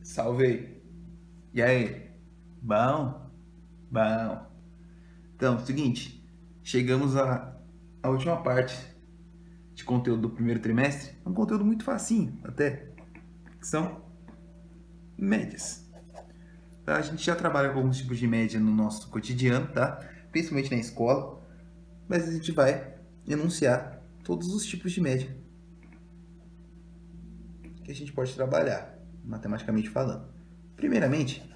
Salvei. E aí? Bom? Bom. Então, seguinte, chegamos à última parte de conteúdo do primeiro trimestre. É um conteúdo muito facinho, até, que são médias. Tá? A gente já trabalha com alguns tipos de média no nosso cotidiano, tá? Principalmente na escola, mas a gente vai enunciar todos os tipos de média que a gente pode trabalhar, matematicamente falando. Primeiramente,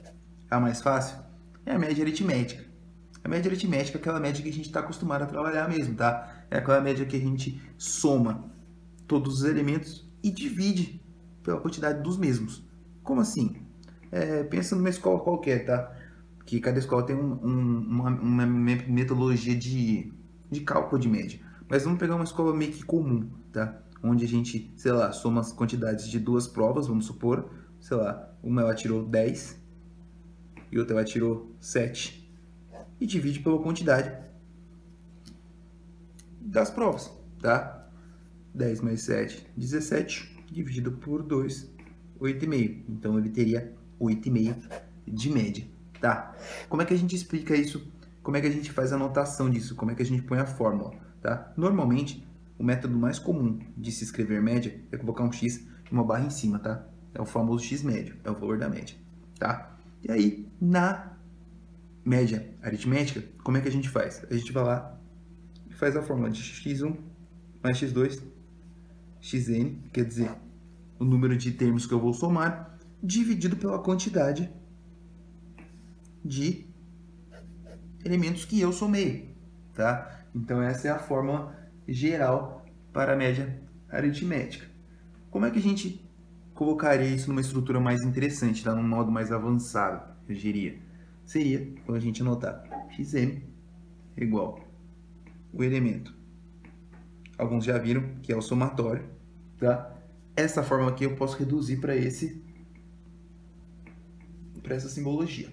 a mais fácil é a média aritmética. A média aritmética é aquela média que a gente está acostumado a trabalhar mesmo, tá? É aquela média que a gente soma todos os elementos e divide pela quantidade dos mesmos. Como assim? Pensa numa escola qualquer, tá? Que cada escola tem uma metodologia de cálculo de média. Mas vamos pegar uma escola meio que comum, tá? Onde a gente, sei lá, soma as quantidades de duas provas, vamos supor, sei lá, uma ela tirou 10 e outra ela tirou 7 e divide pela quantidade das provas, tá? 10 mais 7, 17, dividido por 2, 8,5. Então, ele teria 8,5 de média, tá? Como é que a gente explica isso? Como é que a gente faz a anotação disso? Como é que a gente põe a fórmula, tá? Normalmente, o método mais comum de se escrever média é colocar um x e uma barra em cima, tá? É o famoso x médio, é o valor da média, tá? E aí, na média aritmética, como é que a gente faz? A gente vai lá e faz a fórmula de x1 mais x2, xn, quer dizer, o número de termos que eu vou somar, dividido pela quantidade de elementos que eu somei, tá? Então, essa é a fórmula geral para a média aritmética. Como é que a gente colocaria isso numa estrutura mais interessante, tá? Num modo mais avançado, eu diria? Seria quando a gente anotar xm igual o elemento. Alguns já viram que é o somatório, tá? Essa forma aqui eu posso reduzir para essa simbologia.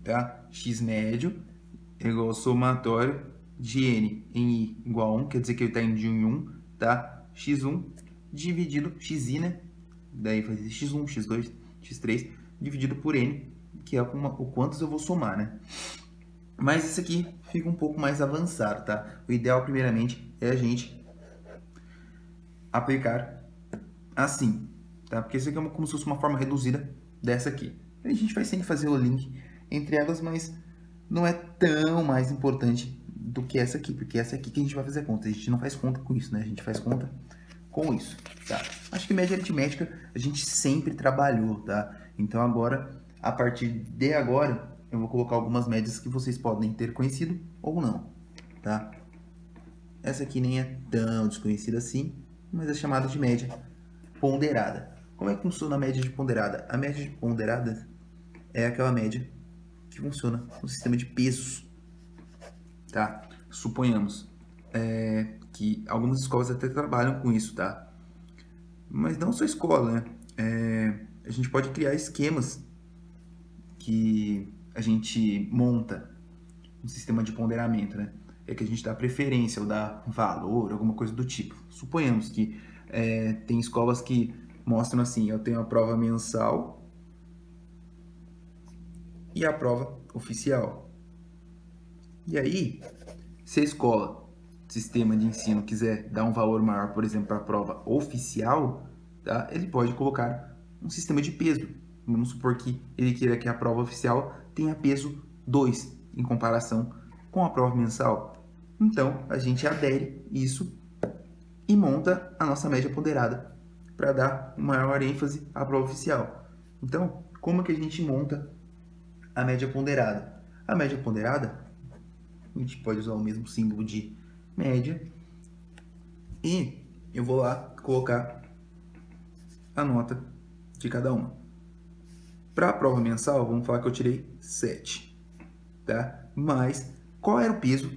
Tá? X médio é igual ao somatório de n em i igual a 1, quer dizer que ele está indo de 1 em 1, tá? x1 dividido, xi, né? Daí faz x1, x2, x3, dividido por n, que é o quantos eu vou somar, né? Mas isso aqui fica um pouco mais avançado, tá? O ideal, primeiramente, é a gente aplicar assim, tá? Porque isso aqui é como se fosse uma forma reduzida dessa aqui. A gente vai sempre fazer o link entre elas, mas não é tão mais importante do que essa aqui, porque essa aqui que a gente vai fazer conta. A gente não faz conta com isso, né? A gente faz conta com isso, tá? Acho que média aritmética a gente sempre trabalhou, tá? Então agora, a partir de agora, eu vou colocar algumas médias que vocês podem ter conhecido ou não, tá? Essa aqui nem é tão desconhecida assim, mas é chamada de média ponderada. Como é que funciona a média de ponderada? A média de ponderada é aquela média que funciona no sistema de pesos, tá? Suponhamos que algumas escolas até trabalham com isso, tá? Mas não só escola, né? A gente pode criar esquemas que a gente monta um sistema de ponderamento, né? É que a gente dá preferência ou dá valor, alguma coisa do tipo. Suponhamos que tem escolas que mostram assim, eu tenho a prova mensal e a prova oficial. E aí, se a escola, sistema de ensino, quiser dar um valor maior, por exemplo, para a prova oficial, tá? Ele pode colocar um sistema de peso. Vamos supor que ele queira que a prova oficial tenha peso 2 em comparação com a prova mensal. Então, a gente adere isso e monta a nossa média ponderada para dar maior ênfase à prova oficial. Então, como que a gente monta a média ponderada? A média ponderada, a gente pode usar o mesmo símbolo de média e eu vou lá colocar a nota de cada uma. Para a prova mensal, vamos falar que eu tirei 7, tá? Mas qual era o peso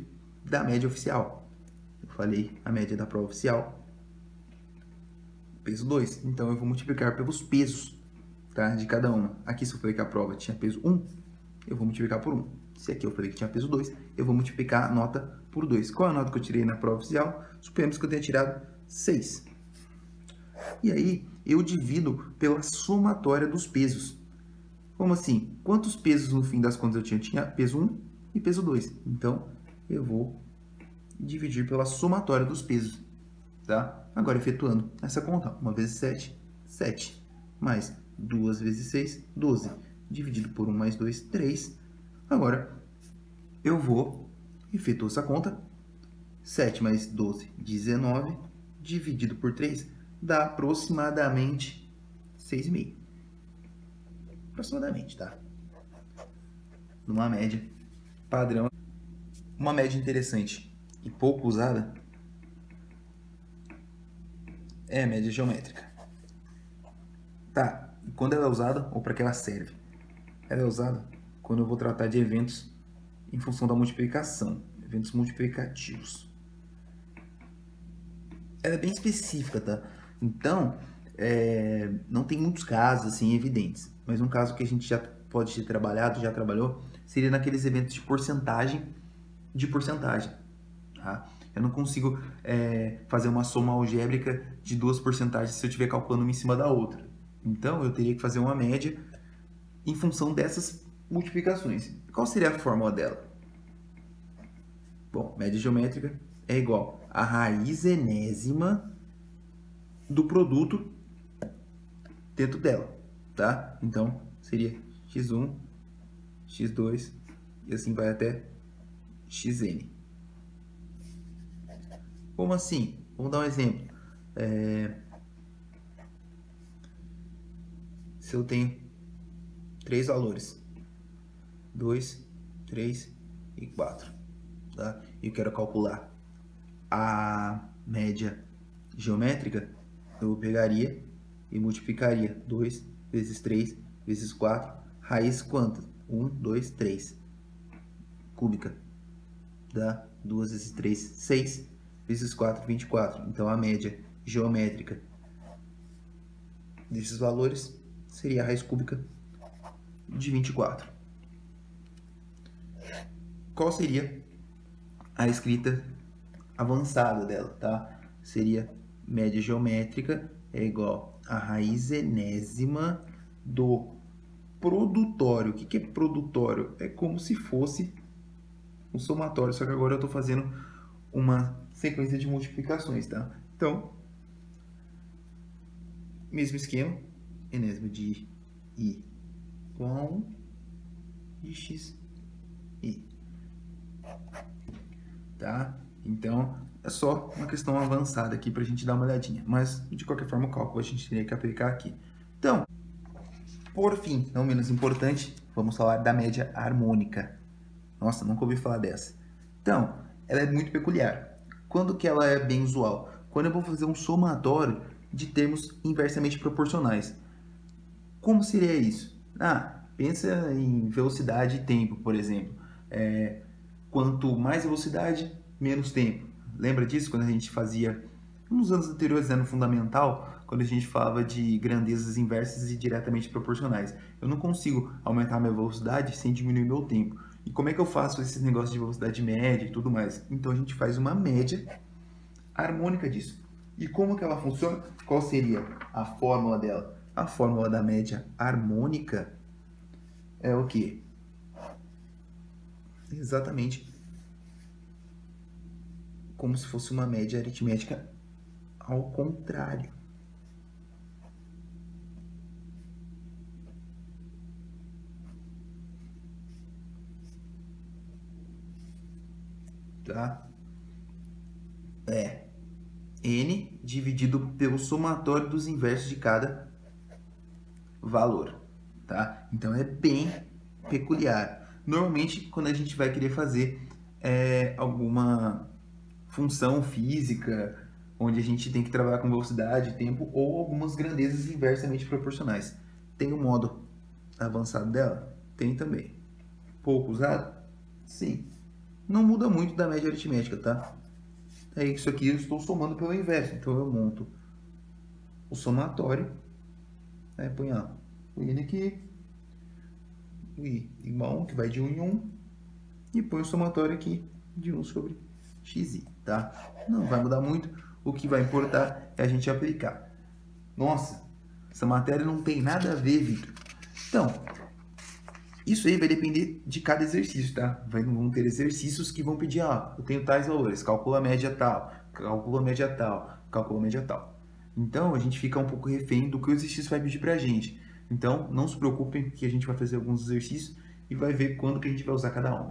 da média oficial? Eu falei a média da prova oficial, peso 2. Então, eu vou multiplicar pelos pesos, tá, de cada uma. Aqui, se eu falei que a prova tinha peso 1, eu vou multiplicar por 1. Se aqui eu falei que tinha peso 2, eu vou multiplicar a nota por 2. Qual é a nota que eu tirei na prova oficial? Suponhamos que eu tenha tirado 6. E aí, eu divido pela somatória dos pesos. Como assim? Quantos pesos no fim das contas eu tinha? Eu tinha peso 1 e peso 2. Então, eu vou dividir pela somatória dos pesos. Tá? Agora, efetuando essa conta, 1 vezes 7, 7. Mais 2 vezes 6, 12. Dividido por 1 mais 2, 3. Agora, eu vou efetuar essa conta. 7 mais 12, 19. Dividido por 3, dá aproximadamente 6,5. Aproximadamente, tá? Numa média padrão. Uma média interessante e pouco usada é a média geométrica. Tá, e quando ela é usada ou para que ela serve? Ela é usada quando eu vou tratar de eventos em função da multiplicação, eventos multiplicativos. Ela é bem específica, tá? Então, não tem muitos casos assim evidentes, mas um caso que a gente já pode ter trabalhado, já trabalhou, seria naqueles eventos de porcentagem, tá? Eu não consigo fazer uma soma algébrica de duas porcentagens se eu estiver calculando uma em cima da outra. Então, eu teria que fazer uma média em função dessas multiplicações. Qual seria a fórmula dela? Bom, média geométrica é igual a raiz enésima do produto dentro dela, tá? Então, seria x1, x2 e assim vai até xn. Como assim? Vamos dar um exemplo. Se eu tenho 3 valores, 2, 3 e 4, tá? E eu quero calcular a média geométrica, eu pegaria e multiplicaria 2 vezes 3 vezes 4, raiz quanto? 1, 2, 3, cúbica, dá 2 vezes 3, 6, vezes 4, 24. Então, a média geométrica desses valores seria a raiz cúbica de 24. Qual seria a escrita avançada dela, tá? Seria média geométrica é igual a raiz enésima do produtório. O que é produtório? É como se fosse um somatório, só que agora eu estou fazendo uma sequência de multiplicações, tá? Então, mesmo esquema, enésima de i igual a 1 de x i, tá? Então, é só uma questão avançada aqui para a gente dar uma olhadinha. Mas, de qualquer forma, o cálculo a gente teria que aplicar aqui. Então, por fim, não menos importante, vamos falar da média harmônica. Nossa, nunca ouvi falar dessa. Então, ela é muito peculiar. Quando que ela é bem usual? Quando eu vou fazer um somatório de termos inversamente proporcionais. Como seria isso? Pensa em velocidade e tempo, por exemplo. Quanto mais velocidade, menos tempo. Lembra disso quando a gente fazia, nos anos anteriores, no fundamental, quando a gente falava de grandezas inversas e diretamente proporcionais. Eu não consigo aumentar minha velocidade sem diminuir meu tempo. E como é que eu faço esses negócios de velocidade média e tudo mais? Então a gente faz uma média harmônica disso. E como que ela funciona? Qual seria a fórmula dela? A fórmula da média harmônica é o quê? Exatamente como se fosse uma média aritmética ao contrário. Tá? N dividido pelo somatório dos inversos de cada valor, tá? Então, é bem peculiar. Normalmente, quando a gente vai querer fazer alguma função física, onde a gente tem que trabalhar com velocidade, tempo, ou algumas grandezas inversamente proporcionais. Tem o modo avançado dela? Tem também. Pouco usado? Sim. Não muda muito da média aritmética, tá? Isso aqui eu estou somando pelo inverso. Então, eu monto o somatório. Põe o n aqui. O i igual a 1, que vai de 1 em 1. e põe o somatório aqui de 1 sobre xi, tá? Não vai mudar muito, o que vai importar é a gente aplicar. Nossa, essa matéria não tem nada a ver, Victor. Então, isso aí vai depender de cada exercício, tá? Vão ter exercícios que vão pedir, eu tenho tais valores, calcula a média tal, calcula a média tal, calcula a média tal. Então, a gente fica um pouco refém do que o exercício vai pedir pra gente. Então, não se preocupem que a gente vai fazer alguns exercícios e vai ver quando que a gente vai usar cada um.